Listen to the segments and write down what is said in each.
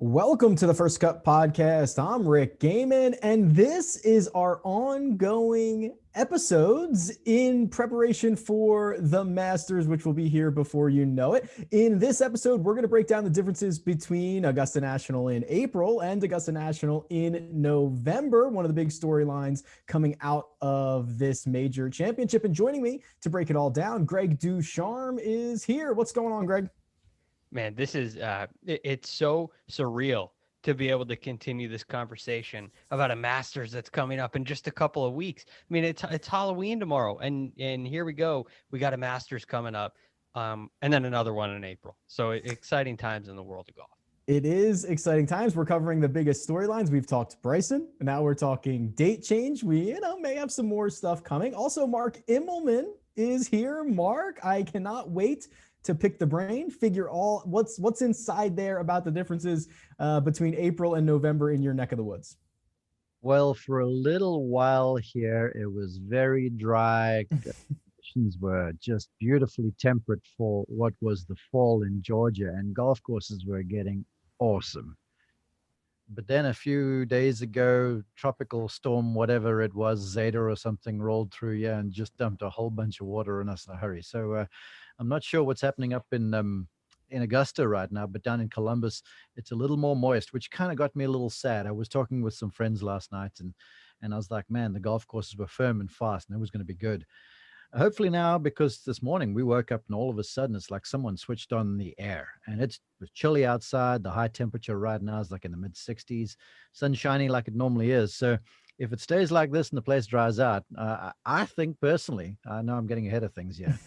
Welcome to the First Cut Podcast. I'm Rick Gaiman, and this is our ongoing episodes in preparation for the Masters, which will be here before you know it. In this episode, we're going to break down the differences between Augusta National in April and Augusta National in November, one of the big storylines coming out of this major championship. And joining me to break it all down, Greg DuCharme is here. What's going on, Greg? Man, this is it's so surreal to be able to continue this conversation about a Masters that's coming up in just a couple of weeks. I mean, it's Halloween tomorrow, and here we go. We got a Masters coming up, and then another one in April. So exciting times in the world of golf. It is exciting times. We're covering the biggest storylines. We've talked Bryson. Now we're talking date change. We, may have some more stuff coming. Also, Mark Immelman is here. Mark, I cannot wait to pick the brain, figure all what's inside there about the differences between April and November in your neck of the woods. Well, for a little while here, it was very dry. Conditions were just beautifully temperate for what was the fall in Georgia, and golf courses were getting awesome. But then a few days ago, tropical storm, whatever it was, Zeta or something, rolled through here and just dumped a whole bunch of water on us in a hurry. So I'm not sure what's happening up in Augusta right now, but down in Columbus, it's a little more moist, which kind of got me a little sad. I was talking with some friends last night, and I was like, man, the golf courses were firm and fast, and it was going to be good. Hopefully now, because this morning we woke up and all of a sudden it's like someone switched on the air, and it was chilly outside. The high temperature right now is like in the mid 60s, sun shining like it normally is. So if it stays like this and the place dries out, I think personally, I know I'm getting ahead of things here,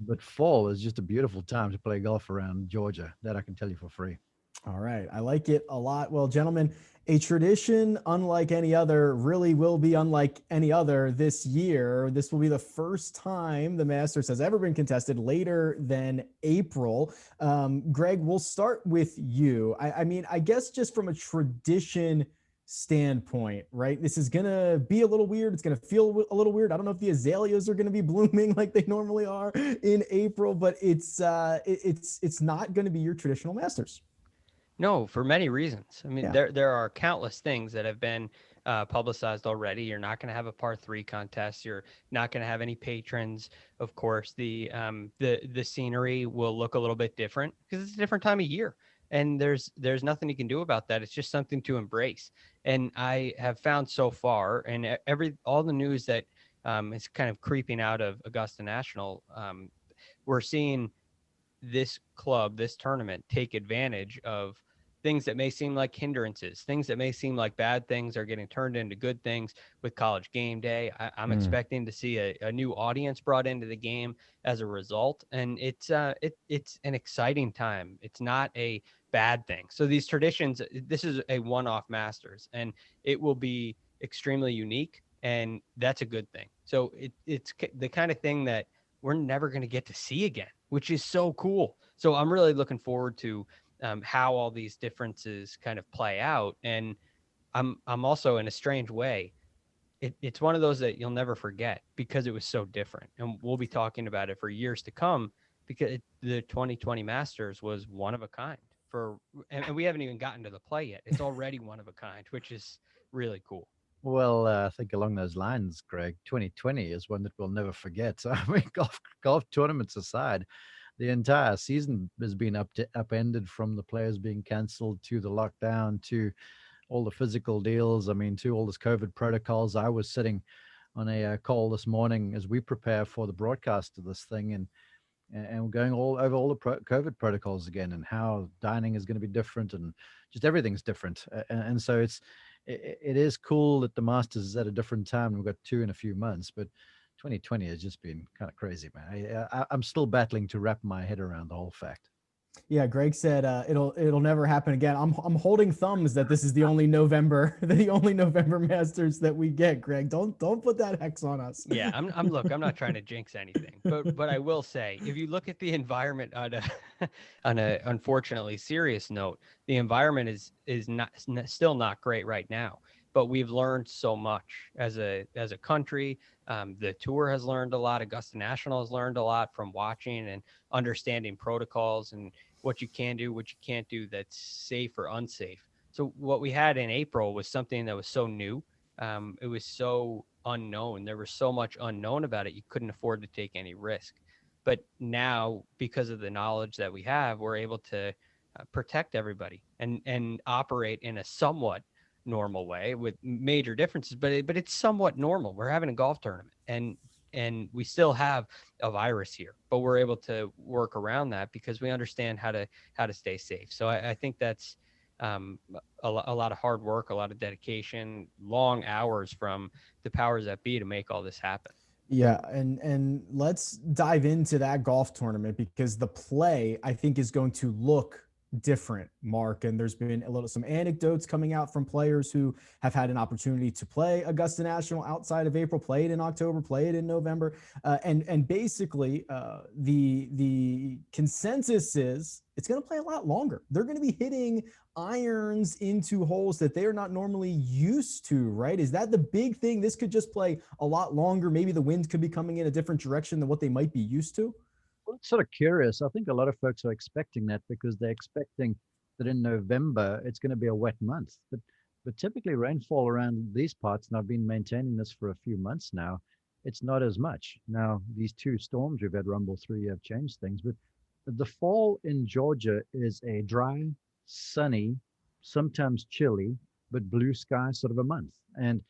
but fall is just a beautiful time to play golf around Georgia. That I can tell you for free. All right. I like it a lot. Well, gentlemen, a tradition unlike any other really will be unlike any other this year. This will be the first time the Masters has ever been contested later than April. Greg, we'll start with you. I mean, I guess just from a tradition standpoint, right? This is going to be a little weird. It's going to feel a little weird. I don't know if the azaleas are going to be blooming like they normally are in April, but it's not going to be your traditional Masters. No, for many reasons. I mean, Yeah. there are countless things that have been publicized already. You're not going to have a par three contest. You're not going to have any patrons. Of course, the scenery will look a little bit different because it's a different time of year, and there's nothing you can do about that. It's just something to embrace. And I have found so far, and all the news that is kind of creeping out of Augusta National, we're seeing this club, this tournament, take advantage of things that may seem like hindrances, things that may seem like bad things are getting turned into good things with College Game Day. I'm expecting to see a new audience brought into the game as a result, and it's an exciting time. It's not a bad thing. So these traditions, this is a one-off Masters, and it will be extremely unique, and that's a good thing. So it's the kind of thing that we're never going to get to see again, which is so cool. So I'm really looking forward to how all these differences kind of play out. And I'm also, in a strange way, it's one of those that you'll never forget because it was so different. And we'll be talking about it for years to come because the 2020 Masters was one of a kind and we haven't even gotten to the play yet. It's already one of a kind, which is really cool. Well, I think along those lines, Greg, 2020 is one that we'll never forget. So, I mean, golf tournaments aside, the entire season has been upended, from the players being cancelled to the lockdown to all the physical deals. I mean, to all this COVID protocols. I was sitting on a call this morning as we prepare for the broadcast of this thing, and we're going all over all the COVID protocols again, and how dining is going to be different, and just everything's different. And so it is cool that the Masters is at a different time. We've got two in a few months, but 2020 has just been kind of crazy, man. I'm still battling to wrap my head around the whole fact. Yeah, Greg said it'll never happen again. I'm holding thumbs that this is the only November Masters that we get. Greg, don't put that hex on us. Yeah, I'm not trying to jinx anything, but I will say, if you look at the environment on a unfortunately serious note, the environment is still not great right now. But we've learned so much as a country. The tour has learned a lot. Augusta National has learned a lot from watching and understanding protocols, and what you can do, what you can't do, that's safe or unsafe. So what we had in April was something that was so new. It was so unknown. There was so much unknown about it. You couldn't afford to take any risk. But now, because of the knowledge that we have, we're able to protect everybody and operate in a somewhat normal way with major differences, but it's somewhat normal. We're having a golf tournament, and we still have a virus here, but we're able to work around that because we understand how to stay safe. So I think that's a lot of hard work, a lot of dedication, long hours from the powers that be to make all this happen. Yeah, and let's dive into that golf tournament because the play I think is going to look different, Mark. And there's been some anecdotes coming out from players who have had an opportunity to play Augusta National outside of April, played in October, played in November, and basically the consensus is it's going to play a lot longer. They're going to be hitting irons into holes that they are not normally used to, right? Is that the big thing? This could just play a lot longer. Maybe the wind could be coming in a different direction than what they might be used to. Well, it's sort of curious. I think a lot of folks are expecting that because they're expecting that in November it's going to be a wet month. But typically rainfall around these parts, and I've been maintaining this for a few months now, it's not as much. Now, these two storms we've had rumble through have changed things, but the fall in Georgia is a dry, sunny, sometimes chilly, but blue sky sort of a month. And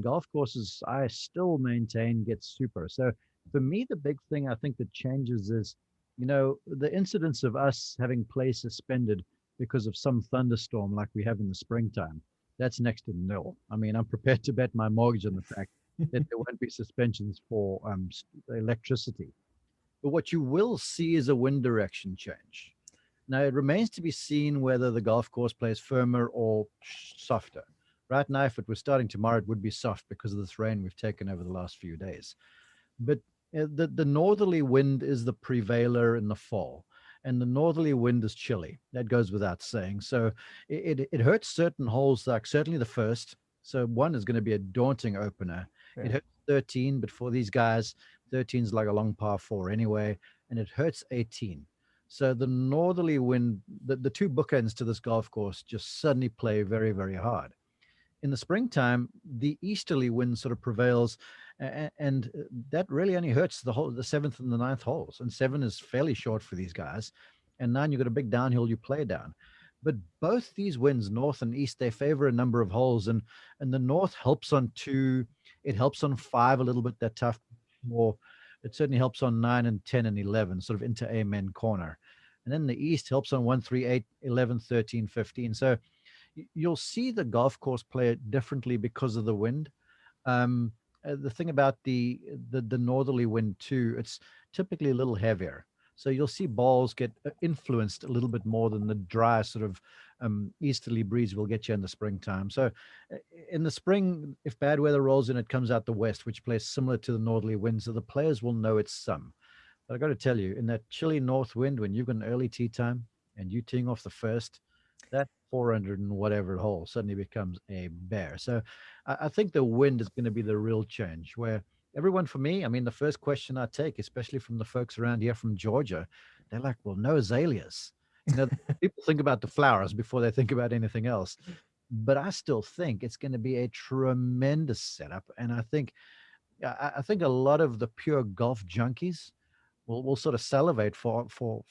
golf courses, I still maintain, get super. So for me, the big thing I think that changes is, the incidence of us having play suspended because of some thunderstorm like we have in the springtime, that's next to nil. I mean, I'm prepared to bet my mortgage on the fact that there won't be suspensions for electricity. But what you will see is a wind direction change. Now, it remains to be seen whether the golf course plays firmer or softer. Right now, if it was starting tomorrow, it would be soft because of this rain we've taken over the last few days. But the northerly wind is the prevailer in the fall, and the northerly wind is chilly. That goes without saying. So it hurts certain holes, like certainly the first. So one is going to be a daunting opener. Yeah. It hurts 13, but for these guys, 13 is like a long par four anyway, and it hurts 18. So the northerly wind, the two bookends to this golf course just suddenly play very, very hard. In the springtime, the easterly wind sort of prevails, and that really only hurts the seventh and the ninth holes. And seven is fairly short for these guys, and nine you've got a big downhill you play down. But both these winds, north and east, they favor a number of holes, and the north helps on two, it helps on five a little bit, that tough more. It certainly helps on 9 and 10 and 11, sort of into amen corner. And then the east helps on 1, 3, 8, 11, 13, 15. So you'll see the golf course play it differently because of the wind. The thing about the northerly wind too, it's typically a little heavier. So you'll see balls get influenced a little bit more than the dry sort of easterly breeze will get you in the springtime. So in the spring, if bad weather rolls in, it comes out the west, which plays similar to the northerly wind. So the players will know it's some. But I got to tell you, in that chilly north wind, when you've got an early tee time and you teeing off the first, that 400 and whatever hole suddenly becomes a bear. So I think the wind is going to be the real change where everyone, for me, I mean, the first question I take, especially from the folks around here from Georgia, they're like, well, no azaleas. People think about the flowers before they think about anything else. But I still think it's going to be a tremendous setup. And I think a lot of the pure golf junkies will sort of salivate for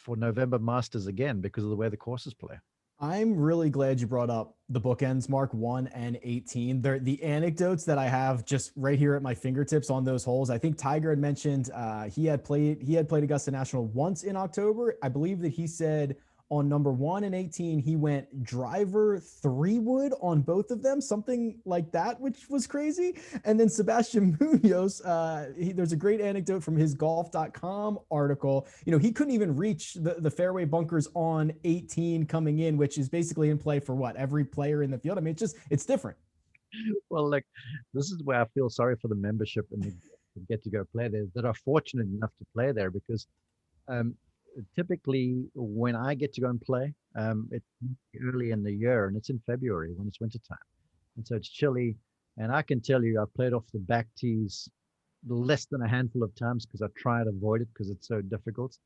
November Masters again because of the way the courses play. I'm really glad you brought up the bookends, Mark, 1 and 18. They're the anecdotes that I have just right here at my fingertips on those holes. I think Tiger had mentioned he had played Augusta National once in October. I believe that he said on number 1 and 18, he went driver 3-wood on both of them, something like that, which was crazy. And then Sebastian Munoz, there's a great anecdote from his golf.com article. He couldn't even reach the fairway bunkers on 18 coming in, which is basically in play for every player in the field. I mean, it's different. Well, like, this is where I feel sorry for the membership and the get to go play there that are fortunate enough to play there because typically when I get to go and play, it's early in the year and it's in February when it's wintertime. And so it's chilly. And I can tell you, I've played off the back tees less than a handful of times because I try to avoid it because it's so difficult.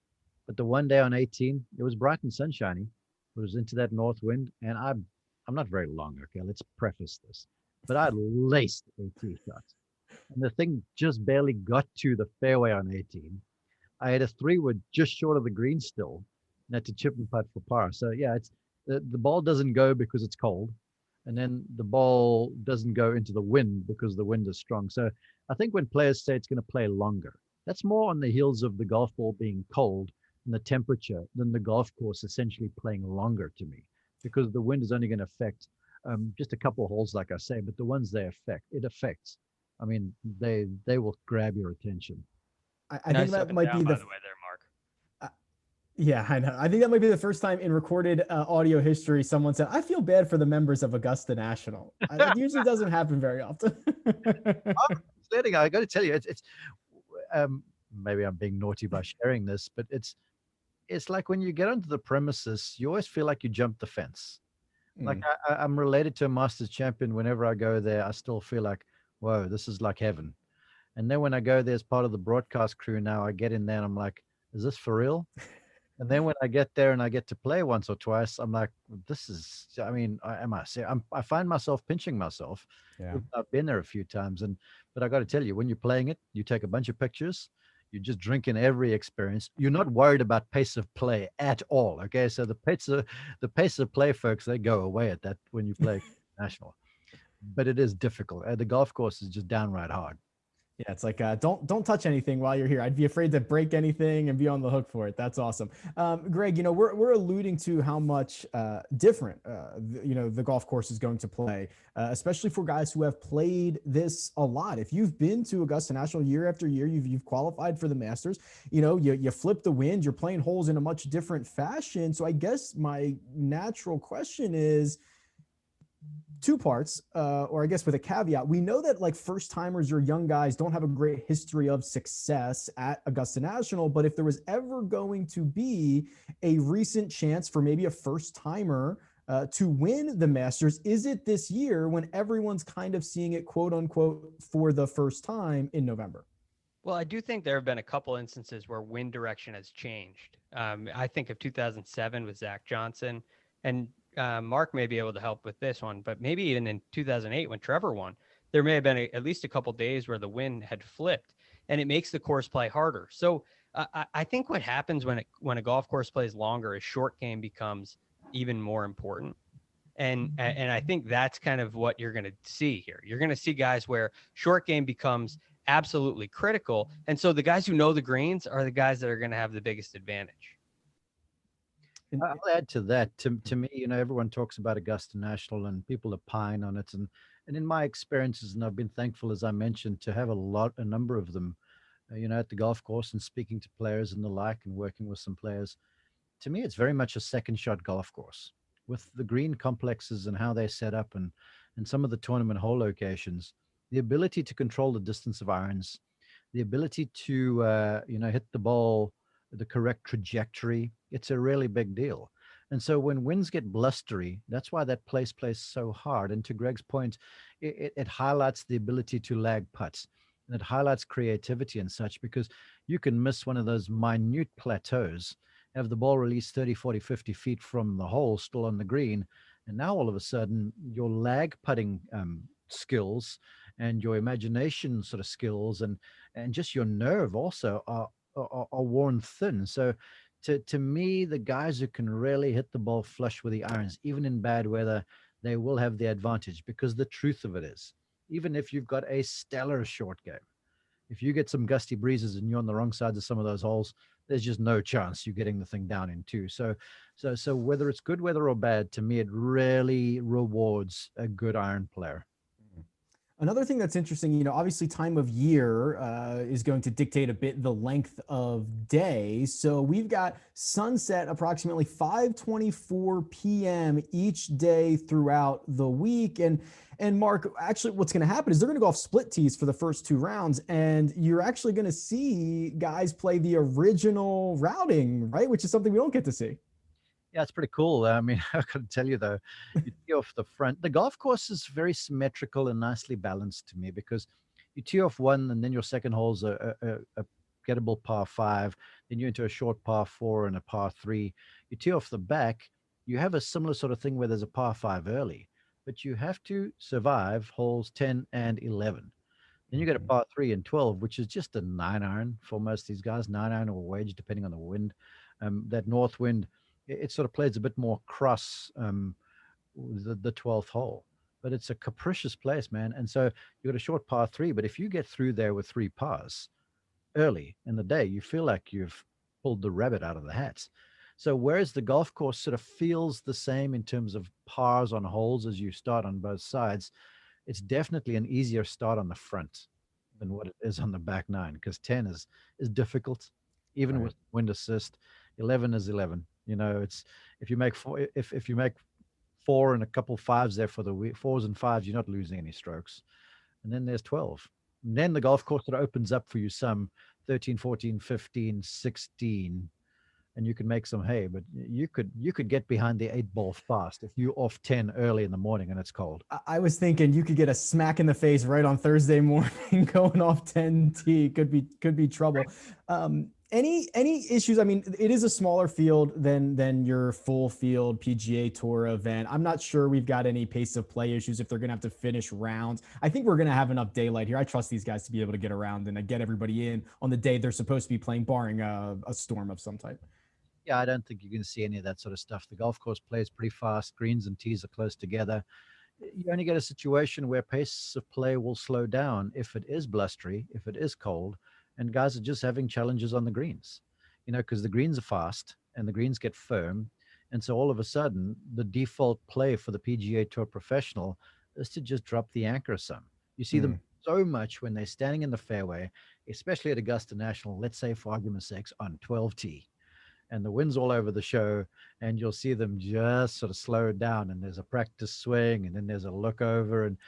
But the one day on 18, it was bright and sunshiny. It was into that north wind, and I'm not very long. Okay, let's preface this, but I laced a tee shot, and the thing just barely got to the fairway on 18. I had a 3-wood just short of the green still, and had to chip and putt for par. So yeah, it's the ball doesn't go because it's cold, and then the ball doesn't go into the wind because the wind is strong. So I think when players say it's going to play longer, that's more on the heels of the golf ball being cold and the temperature than the golf course essentially playing longer to me, because the wind is only going to affect just a couple of holes, like I say, but the ones it affects. I mean, they will grab your attention. I think Nice up that and might down, be by the the way, there, Mark. Yeah, I know. I think that might be the first time in recorded audio history someone said, "I feel bad for the members of Augusta National." That usually doesn't happen very often. I got to tell you, it's maybe I'm being naughty by sharing this, but it's like when you get onto the premises, you always feel like you jumped the fence. Like Mm. I'm related to a Masters champion. Whenever I go there, I still feel like, whoa, this is like heaven. And then when I go there as part of the broadcast crew now, I get in there and I'm like, is this for real? And then when I get there and I get to play once or twice, I'm like, this is, I mean, I find myself pinching myself. Yeah. I've been there a few times. But I got to tell you, when you're playing it, you take a bunch of pictures, you just drink in every experience. You're not worried about pace of play at all. Okay. So the pace of play, folks, they go away at that when you play national, but it is difficult. The golf course is just downright hard. Yeah, it's like don't touch anything while you're here. I'd be afraid to break anything and be on the hook for it. That's awesome, Greg. We're alluding to how much different the golf course is going to play, especially for guys who have played this a lot. If you've been to Augusta National year after year, you've qualified for the Masters. You flip the wind. You're playing holes in a much different fashion. So I guess my natural question is two parts, or I guess with a caveat. We know that like first timers or young guys don't have a great history of success at Augusta National, but if there was ever going to be a recent chance for maybe a first timer to win the Masters, is it this year when everyone's kind of seeing it, quote unquote, for the first time in November? Well, I do think there have been a couple instances where wind direction has changed. I think of 2007 with Zach Johnson, and Mark may be able to help with this one, but maybe even in 2008 when Trevor won, there may have been at least a couple days where the wind had flipped, and it makes the course play harder. So I think what happens when a golf course plays longer is short game becomes even more important. And I think that's kind of what you're going to see here. You're going to see guys where short game becomes absolutely critical. And so the guys who know the greens are the guys that are going to have the biggest advantage. I'll add to that. To me, everyone talks about Augusta National and people opine on it. And in my experiences, and I've been thankful, as I mentioned, to have a number of them, at the golf course and speaking to players and the like and working with some players. To me, it's very much a second shot golf course with the green complexes and how they're set up and some of the tournament hole locations, the ability to control the distance of irons, the ability to, hit the ball the correct trajectory. It's a really big deal. And so when winds get blustery, that's why that place plays so hard. And to Greg's point, it highlights the ability to lag putts, and it highlights creativity and such, because you can miss one of those minute plateaus, have the ball released 30, 40, 50 feet from the hole, still on the green. And now all of a sudden, your lag putting skills and your imagination sort of skills and just your nerve also are worn thin. So to me, the guys who can really hit the ball flush with the irons, even in bad weather, they will have the advantage, because the truth of it is, even if you've got a stellar short game, if you get some gusty breezes and you're on the wrong sides of some of those holes, there's just no chance you're getting the thing down in two. So whether it's good weather or bad, to me, it really rewards a good iron player. Another thing that's interesting, obviously time of year is going to dictate a bit the length of day. So we've got sunset approximately 5:24 p.m. each day throughout the week. And Mark, actually what's going to happen is they're going to go off split tees for the first two rounds. And you're actually going to see guys play the original routing, right? Which is something we don't get to see. Yeah, it's pretty cool. I mean, I got to tell you though, you tee off the front. The golf course is very symmetrical and nicely balanced to me, because you tee off one and then your second hole's a gettable par 5, then you're into a short par 4 and a par 3. You tee off the back, you have a similar sort of thing where there's a par 5 early, but you have to survive holes 10 and 11. Then you get a Mhm. par 3 and 12, which is just a 9 iron for most of these guys, 9 iron or wedge, depending on the wind. That north wind, it sort of plays a bit more cross, the 12th hole. But it's a capricious place, man. And so you got a short par 3, but if you get through there with 3 pars early in the day, you feel like you've pulled the rabbit out of the hat. So whereas the golf course sort of feels the same in terms of pars on holes as you start on both sides, it's definitely an easier start on the front than what it is on the back nine, because 10 is difficult, even Right. with wind assist. 11 is 11. It's if you make if you make four and a couple fives there for the week, fours and fives, you're not losing any strokes. And then there's 12. And then the golf course that opens up for you some 13, 14, 15, 16, and you can make some hay, but you could get behind the 8 ball fast if you off 10 early in the morning and it's cold. I was thinking you could get a smack in the face right on Thursday morning going off 10T. Could be trouble. Any issues? I mean, it is a smaller field than your full field PGA Tour event. I'm not sure we've got any pace of play issues if they're gonna have to finish rounds. I think we're gonna have enough daylight here. I trust these guys to be able to get around and get everybody in on the day they're supposed to be playing, barring a storm of some type. Yeah, I don't think you're going to see any of that sort of stuff. The golf course plays pretty fast. Greens and tees are close together. You only get a situation where pace of play will slow down if it is blustery, if it is cold, and guys are just having challenges on the greens, because the greens are fast and the greens get firm. And so all of a sudden, the default play for the PGA Tour professional is to just drop the anchor some. You see them Mm. so much when they're standing in the fairway, especially at Augusta National, let's say for argument's sake, on 12T, and the wind's all over the show, and you'll see them just sort of slow down, and there's a practice swing, and then there's a look over, and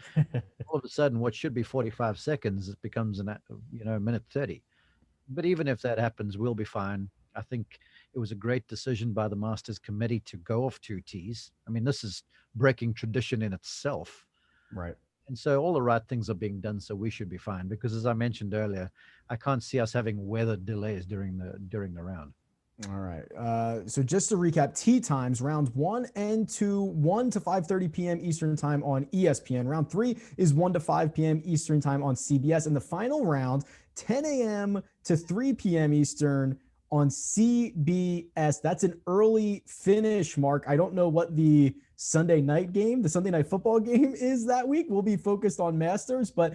all of a sudden what should be 45 seconds it becomes a minute 30. But even if that happens, we'll be fine. I think it was a great decision by the Masters committee to go off 2 tees. I mean, this is breaking tradition in itself. Right. And so all the right things are being done, so we should be fine, because as I mentioned earlier, I can't see us having weather delays during the round. All right. So just to recap, tee times: rounds 1 and 2, 1 to 5:30 p.m. Eastern time on ESPN. Round 3 is 1 to 5 p.m. Eastern time on CBS, and the final round, 10 a.m. to 3 p.m. Eastern on CBS. That's an early finish, Mark. I don't know what the Sunday night football game is that week. We'll be focused on Masters, but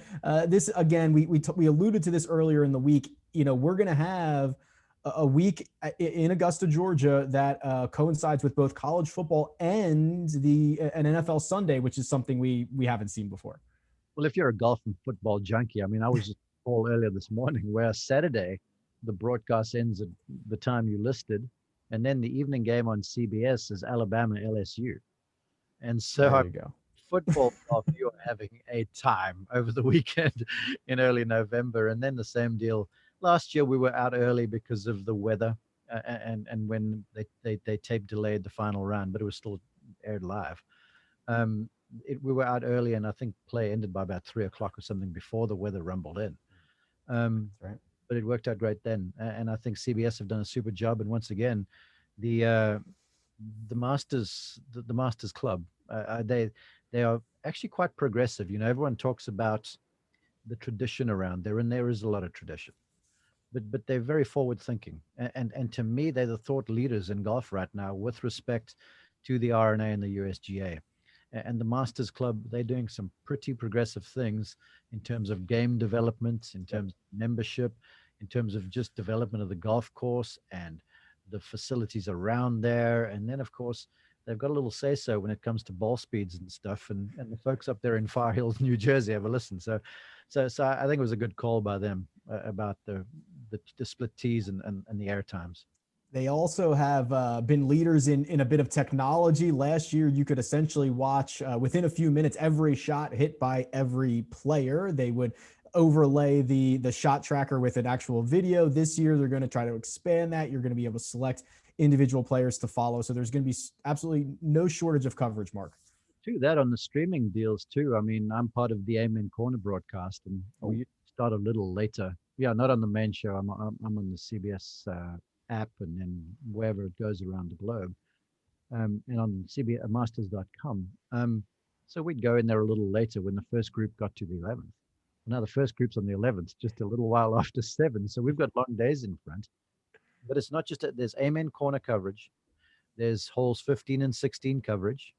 this again, we alluded to this earlier in the week. We're gonna have a week in Augusta, Georgia, that coincides with both college football and an NFL Sunday, which is something we haven't seen before. Well, if you're a golf and football junkie, I mean, I was just call earlier this morning where Saturday the broadcast ends at the time you listed, and then the evening game on CBS is Alabama LSU. And so There you go. football golf, you are having a time over the weekend in early November, and then the same deal. Last year we were out early because of the weather, and when they tape delayed the final round, but it was still aired live. We were out early, and I think play ended by about 3 o'clock or something before the weather rumbled in. That's right. But it worked out great then, and I think CBS have done a super job. And once again, the the Masters Club, they are actually quite progressive. Everyone talks about the tradition around there, and there is a lot of tradition, but they're very forward thinking, and to me, they're the thought leaders in golf right now with respect to the R&A and the USGA. And the Masters Club, they're doing some pretty progressive things in terms of game development, in terms of membership, in terms of just development of the golf course and the facilities around there. And then, of course, they've got a little say-so when it comes to ball speeds and stuff. And the folks up there in Far Hills, New Jersey, have a listen. So I think it was a good call by them about the split tees and the air times. They also have been leaders in a bit of technology. Last year, you could essentially watch within a few minutes every shot hit by every player. They would overlay the shot tracker with an actual video. This year, they're going to try to expand that. You're going to be able to select individual players to follow. So there's going to be absolutely no shortage of coverage, Mark. To that on the streaming deals too. I mean, I'm part of the Amen Corner broadcast, and we start a little later Yeah, not on the main show. I'm on the CBS app, and then wherever it goes around the globe, and on CBS Masters.com. So we'd go in there a little later when the first group got to the 11th. Now the first group's on the 11th, just a little while after 7. So we've got long days in front. But it's not just that. There's Amen corner coverage. There's holes 15 and 16 coverage.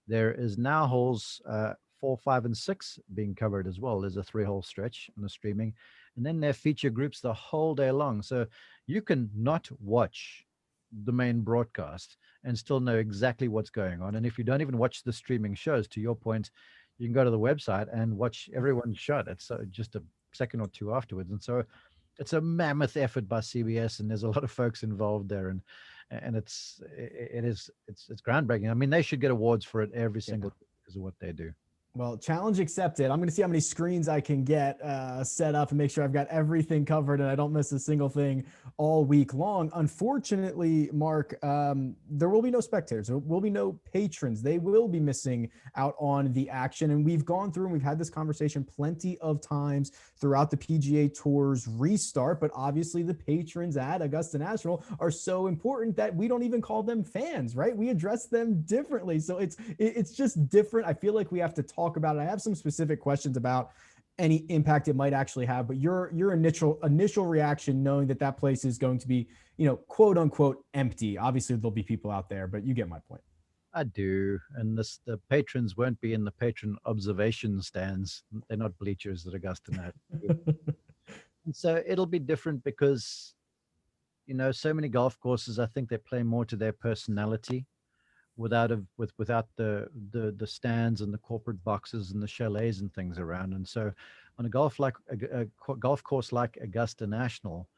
There is now holes 4, 5, and 6 being covered as well. There's a 3-hole stretch on the streaming. And then there are feature groups the whole day long. So you can not watch the main broadcast and still know exactly what's going on. And if you don't even watch the streaming shows, to your point, you can go to the website and watch everyone's shot. It's just a second or two afterwards. And so it's a mammoth effort by CBS, and there's a lot of folks involved there, and it's groundbreaking. I mean, they should get awards for it every single day because of what they do. Well, challenge accepted. I'm going to see how many screens I can get set up and make sure I've got everything covered and I don't miss a single thing all week long. Unfortunately, Mark, there will be no spectators. There will be no patrons. They will be missing out on the action. And we've gone through and we've had this conversation plenty of times throughout the PGA Tour's restart. But obviously, the patrons at Augusta National are so important that we don't even call them fans, right? We address them differently. So it's just different. I feel like we have to talk about it. I have some specific questions about any impact it might actually have, but your initial reaction, knowing that place is going to be, quote unquote empty. Obviously there'll be people out there, but you get my point. I do. And the patrons won't be in the patron observation stands. They're not bleachers at Augusta National. And so it'll be different because, so many golf courses, I think they play more to their personality without the stands and the corporate boxes and the chalets and things around. And so on a golf course like Augusta National,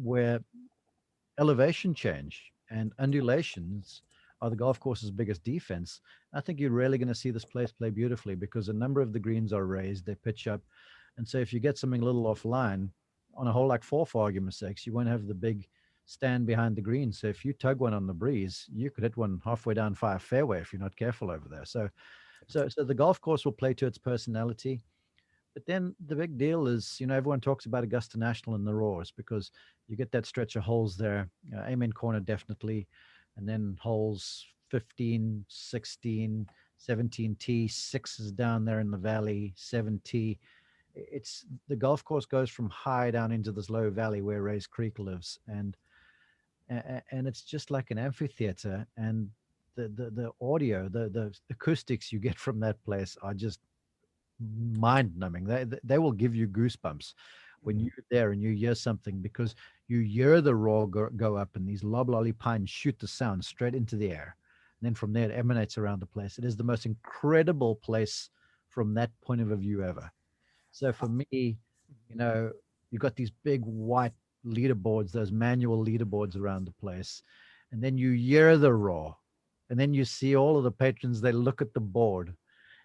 where elevation change and undulations are the golf course's biggest defense, I think you're rarely going to see this place play beautifully because a number of the greens are raised, they pitch up. And so if you get something a little offline on a hole like 4, for argument's sakes, you won't have the big stand behind the green. So if you tug one on the breeze, you could hit one halfway down 5 fairway if you're not careful over there. So the golf course will play to its personality. But then the big deal is, everyone talks about Augusta National and the Roars because you get that stretch of holes there. Amen corner definitely. And then holes 15, 16, 17T, 6 is down there in the valley, 7T. It's the golf course goes from high down into this low valley where Rays Creek lives. And it's just like an amphitheater, and the audio, the acoustics you get from that place are just mind-numbing. They will give you goosebumps when you're there and you hear something, because you hear the roar go up and these loblolly pines shoot the sound straight into the air, and then from there it emanates around the place. It is the most incredible place from that point of view ever. So for me, you've got these big white leaderboards, those manual leaderboards around the place, and then you hear the roar, and then you see all of the patrons, they look at the board,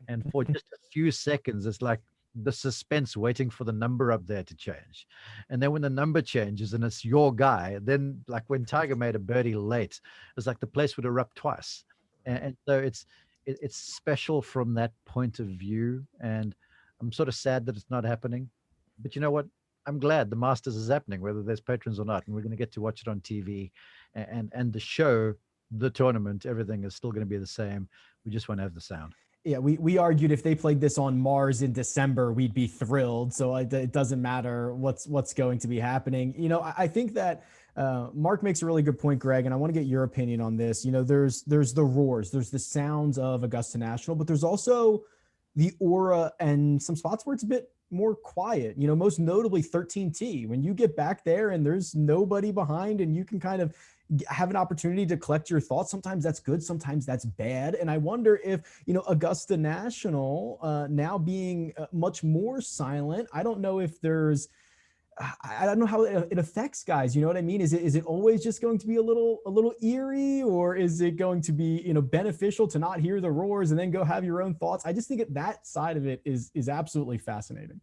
and for just a few seconds it's like the suspense waiting for the number up there to change. And then when the number changes and it's your guy, then like when Tiger made a birdie late, it's like the place would erupt twice. And so it's special from that point of view. And I'm sort of sad that it's not happening, but you know what? I'm glad the Masters is happening, whether there's patrons or not, and we're going to get to watch it on TV. And the show, the tournament, everything is still going to be the same. We just won't have the sound. Yeah, we argued if they played this on Mars in December, we'd be thrilled. So it doesn't matter what's going to be happening. I think that Mark makes a really good point, Greg, and I want to get your opinion on this. There's the roars, there's the sounds of Augusta National, but there's also the aura and some spots where it's a bit more quiet, most notably 13T. When you get back there and there's nobody behind and you can kind of have an opportunity to collect your thoughts, sometimes that's good, sometimes that's bad. And I wonder if, Augusta National now being much more silent, I don't know if there's, I don't know how it affects guys. You know what I mean? Is it always just going to be a little eerie, or is it going to be, beneficial to not hear the roars and then go have your own thoughts? I just think that side of it is absolutely fascinating.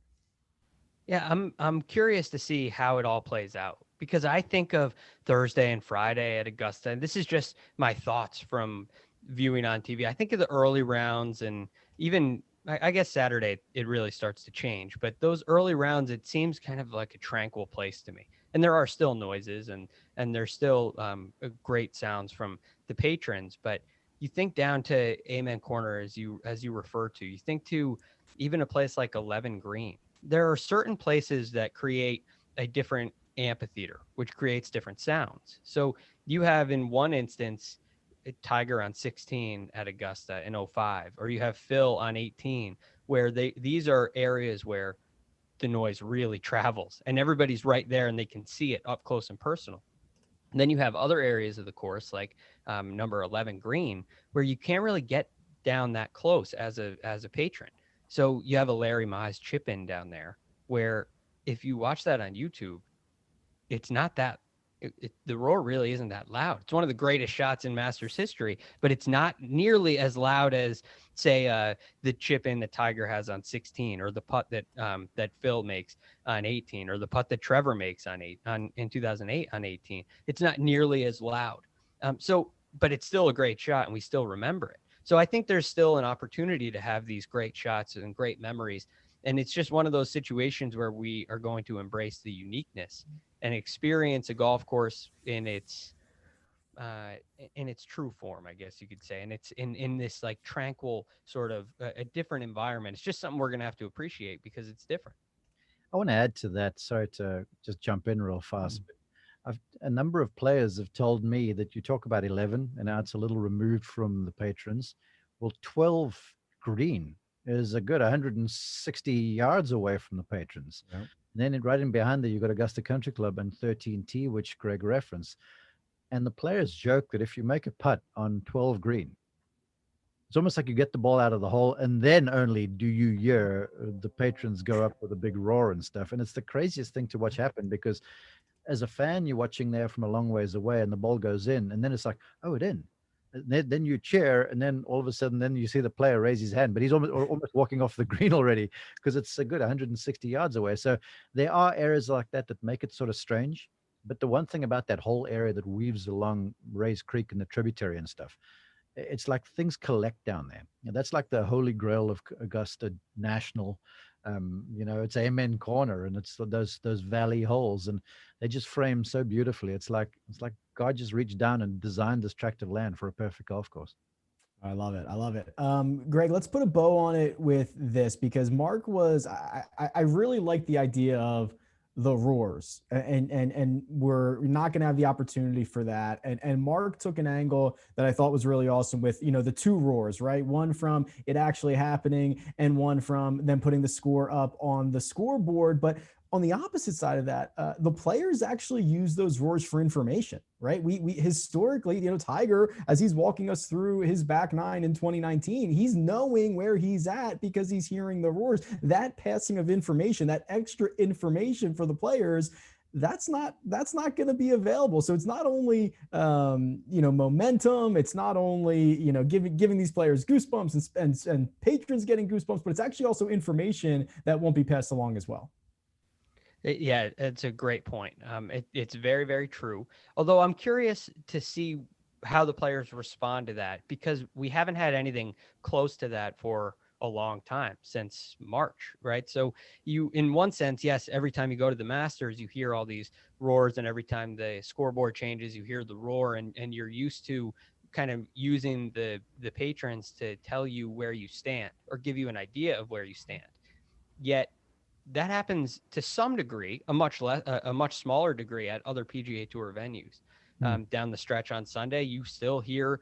Yeah, I'm curious to see how it all plays out, because I think of Thursday and Friday at Augusta, and this is just my thoughts from viewing on TV. I think of the early rounds and even I guess Saturday it really starts to change, but those early rounds, it seems kind of like a tranquil place to me. And there are still noises and there's still great sounds from the patrons, but you think down to Amen Corner as you refer to, you think to even a place like 11 Green. There are certain places that create a different amphitheater, which creates different sounds. So you have in one instance Tiger on 16 at Augusta in '05, or you have Phil on 18, where these are areas where the noise really travels and everybody's right there and they can see it up close and personal. And then you have other areas of the course like number 11 Green, where you can't really get down that close as a patron. So you have a Larry Mize chip in down there, where if you watch that on YouTube, it's not that the roar really isn't that loud. It's one of the greatest shots in Masters history, but it's not nearly as loud as, say, the chip in that Tiger has on 16, or the putt that Phil makes on 18, or the putt that Trevor makes in 2008 on 18. It's not nearly as loud. But it's still a great shot, and we still remember it. So I think there's still an opportunity to have these great shots and great memories. And it's just one of those situations where we are going to embrace the uniqueness and experience a golf course uh, in its true form, I guess you could say. And it's in this like tranquil sort of a different environment. It's just something we're going to have to appreciate because it's different. I want to add to that. Sorry to just jump in real fast. But a number of players have told me that you talk about 11, and now it's a little removed from the patrons. Well, 12 Green is a good 160 yards away from the patrons. Yep. And then right in behind there, you've got Augusta Country Club and 13T, which Greg referenced. And the players joke that if you make a putt on 12 Green, it's almost like you get the ball out of the hole and then only do you hear the patrons go up with a big roar and stuff. And it's the craziest thing to watch happen because as a fan, you're watching there from a long ways away and the ball goes in. And then it's like, oh, it in. And then you cheer. And then all of a sudden, then you see the player raise his hand, but he's almost walking off the green already because it's a good 160 yards away. So there are areas like that that make it sort of strange. But the one thing about that whole area that weaves along Rays Creek and the tributary and stuff, it's like things collect down there. And that's like the holy grail of Augusta National. It's Amen Corner, and it's those valley holes, and they just frame so beautifully. It's like God just reached down and designed this tract of land for a perfect golf course. I love it. I love it. Greg, let's put a bow on it with this because Mark I really like the idea of the roars and we're not going to have the opportunity for that. And Mark took an angle that I thought was really awesome with, the two roars, right? One from it actually happening and one from them putting the score up on the scoreboard. But on the opposite side of that, the players actually use those roars for information, right? We historically, Tiger, as he's walking us through his back nine in 2019, he's knowing where he's at because he's hearing the roars. That passing of information, that extra information for the players, that's not going to be available. So it's not only momentum, it's not only giving these players goosebumps and patrons getting goosebumps, but it's actually also information that won't be passed along as well. Yeah, it's a great point. It's very, very true. Although I'm curious to see how the players respond to that because we haven't had anything close to that for a long time since March, right? So in one sense, yes, every time you go to the Masters, you hear all these roars, and every time the scoreboard changes, you hear the roar, and you're used to kind of using the patrons to tell you where you stand or give you an idea of where you stand. Yet that happens to some degree, a much smaller degree at other PGA Tour venues. Down the stretch on Sunday, you still hear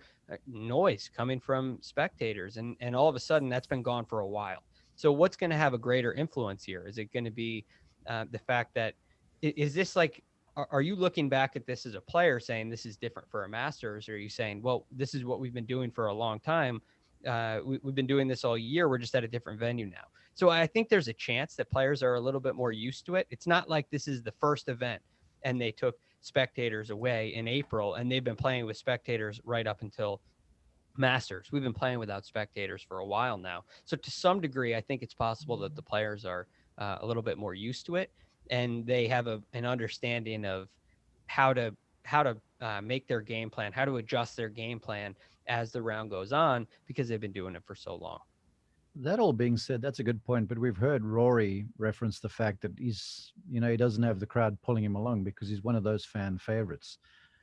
noise coming from spectators, and all of a sudden that's been gone for a while. So what's going to have a greater influence here? Is it going to be the fact that is this like, are you looking back at this as a player saying this is different for a Masters, or are you saying, well, this is what we've been doing for a long time? We've been doing this all year. We're just at a different venue now. So I think there's a chance that players are a little bit more used to it. It's not like this is the first event and they took spectators away in April and they've been playing with spectators right up until Masters. We've been playing without spectators for a while now. So to some degree, I think it's possible that the players are a little bit more used to it and they have an understanding of how to make their game plan, how to adjust their game plan as the round goes on because they've been doing it for so long. That all being said, that's a good point. But we've heard Rory reference the fact that he doesn't have the crowd pulling him along because he's one of those fan favorites.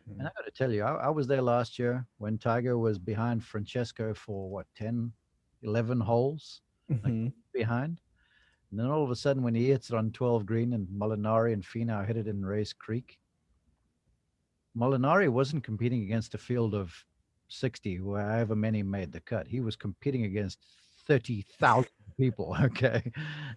And I got to tell you, I was there last year when Tiger was behind Francesco for what, 10, 11 holes, like Mm-hmm. behind. And then all of a sudden, when he hits it on 12 green and Molinari and Finau hit it in Race Creek, Molinari wasn't competing against a field of 60, however many made the cut. He was competing against 30,000 people, okay?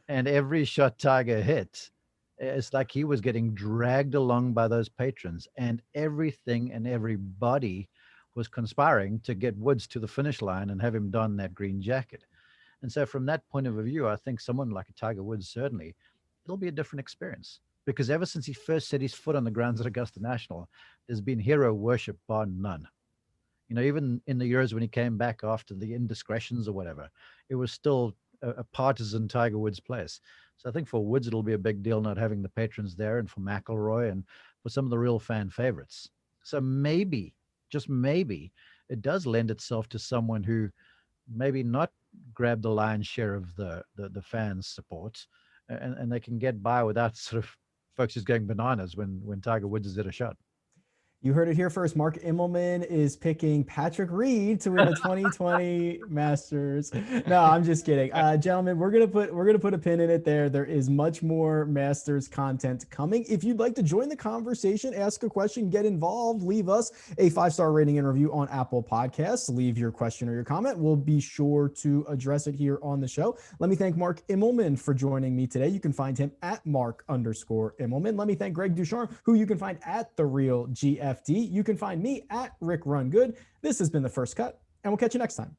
And every shot Tiger hit, it's like he was getting dragged along by those patrons, and everything and everybody was conspiring to get Woods to the finish line and have him don that green jacket. And so, from that point of view, I think someone like a Tiger Woods, certainly, it'll be a different experience because ever since he first set his foot on the grounds at Augusta National, there's been hero worship bar none. Even in the years when he came back after the indiscretions or whatever, it was still a partisan Tiger Woods place. So I think for Woods, it'll be a big deal not having the patrons there, and for McIlroy and for some of the real fan favorites. So maybe, just maybe, it does lend itself to someone who maybe not grab the lion's share of the fans' support, and they can get by without sort of folks just going bananas when Tiger Woods is at a shot. You heard it here first. Mark Immelman is picking Patrick Reed to win the 2020 Masters. No, I'm just kidding, gentlemen. We're gonna put a pin in it there. There is much more Masters content coming. If you'd like to join the conversation, ask a question, get involved, leave us a 5-star rating and review on Apple Podcasts. Leave your question or your comment. We'll be sure to address it here on the show. Let me thank Mark Immelman for joining me today. You can find him at Mark_Immelman. Let me thank Greg DuCharme, who you can find at The Real GF. You can find me at Rick Run Good. This has been The First Cut, and we'll catch you next time.